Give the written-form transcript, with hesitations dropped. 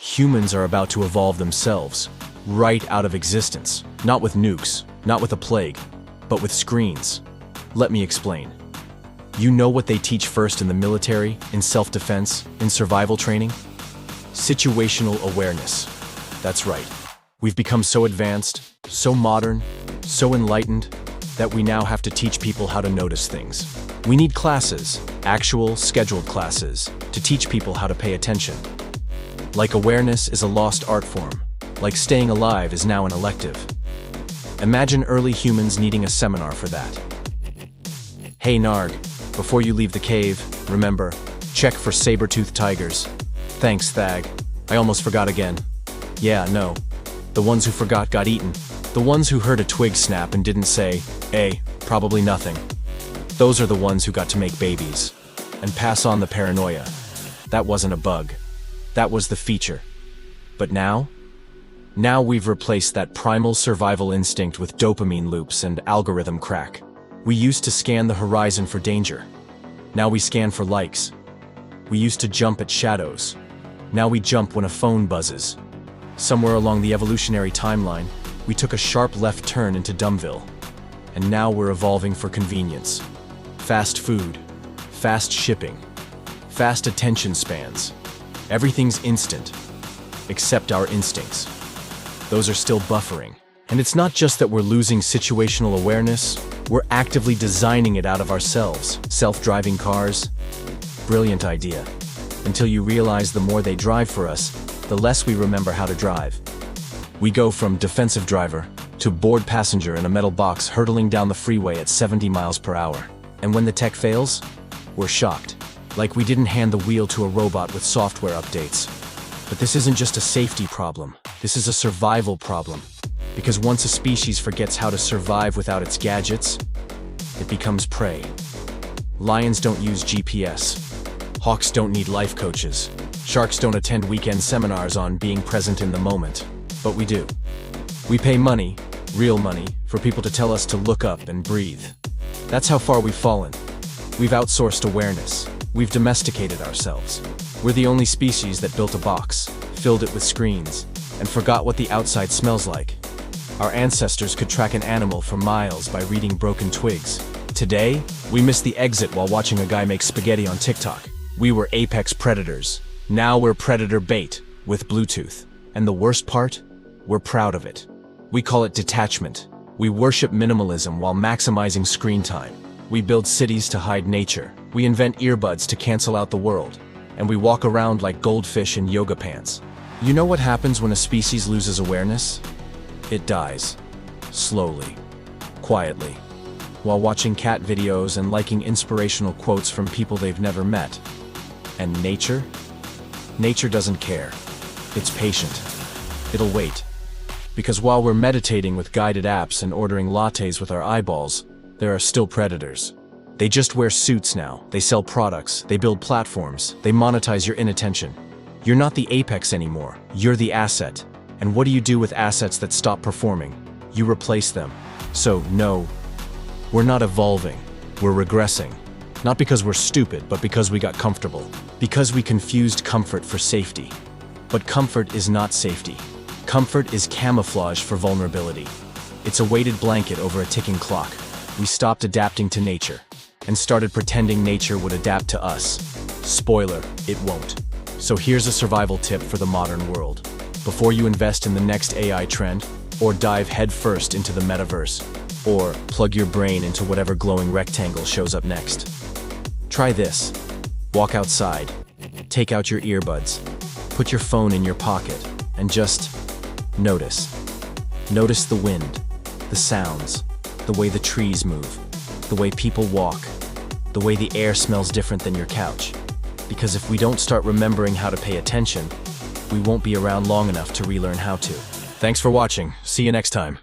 Humans are about to evolve themselves, right out of existence. Not with nukes, not with a plague, but with screens. Let me explain. You know what they teach first in the military, in self-defense, in survival training? Situational awareness. That's right. We've become so advanced, so modern, so enlightened, that we now have to teach people how to notice things. We need classes, actual, scheduled classes, to teach people how to pay attention. Like awareness is a lost art form, like staying alive is now an elective. Imagine early humans needing a seminar for that. Hey Narg, before you leave the cave, remember, check for saber-toothed tigers. Thanks, Thag. I almost forgot again. Yeah, no. The ones who forgot got eaten. The ones who heard a twig snap and didn't say, probably nothing. Those are the ones who got to make babies and pass on the paranoia. That wasn't a bug. That was the feature. But now? Now we've replaced that primal survival instinct with dopamine loops and algorithm crack. We used to scan the horizon for danger. Now we scan for likes. We used to jump at shadows. Now we jump when a phone buzzes. Somewhere along the evolutionary timeline, we took a sharp left turn into Dumbville. And now we're evolving for convenience. Fast food, fast shipping, fast attention spans. Everything's instant, except our instincts. Those are still buffering. And it's not just that we're losing situational awareness, we're actively designing it out of ourselves. Self-driving cars? Brilliant idea. Until you realize the more they drive for us, the less we remember how to drive. We go from defensive driver to bored passenger in a metal box hurtling down the freeway at 70 miles per hour. And when the tech fails, we're shocked. Like we didn't hand the wheel to a robot with software updates. But this isn't just a safety problem. This is a survival problem. Because once a species forgets how to survive without its gadgets, it becomes prey. Lions don't use GPS. Hawks don't need life coaches. Sharks don't attend weekend seminars on being present in the moment. But we do. We pay money, real money, for people to tell us to look up and breathe. That's how far we've fallen. We've outsourced awareness. We've domesticated ourselves. We're the only species that built a box, filled it with screens, and forgot what the outside smells like. Our ancestors could track an animal for miles by reading broken twigs. Today, we miss the exit while watching a guy make spaghetti on TikTok. We were apex predators. Now we're predator bait, with Bluetooth. And the worst part? We're proud of it. We call it detachment. We worship minimalism while maximizing screen time. We build cities to hide nature. We invent earbuds to cancel out the world. And we walk around like goldfish in yoga pants. You know what happens when a species loses awareness? It dies. Slowly. Quietly. While watching cat videos and liking inspirational quotes from people they've never met. And nature? Nature doesn't care. It's patient. It'll wait. Because while we're meditating with guided apps and ordering lattes with our eyeballs, there are still predators. They just wear suits now. They sell products. They build platforms. They monetize your inattention. You're not the apex anymore. You're the asset. And what do you do with assets that stop performing? You replace them. So, no, we're not evolving. We're regressing. Not because we're stupid, but because we got comfortable. Because we confused comfort for safety. But comfort is not safety. Comfort is camouflage for vulnerability. It's a weighted blanket over a ticking clock. We stopped adapting to nature and started pretending nature would adapt to us. Spoiler, it won't. So here's a survival tip for the modern world. Before you invest in the next AI trend, or dive headfirst into the metaverse, or plug your brain into whatever glowing rectangle shows up next, try this. Walk outside, take out your earbuds, put your phone in your pocket, and just notice. Notice the wind, the sounds, the way the trees move, the way people walk, the way the air smells different than your couch. Because if we don't start remembering how to pay attention, we won't be around long enough to relearn how to. Thanks for watching. See you next time.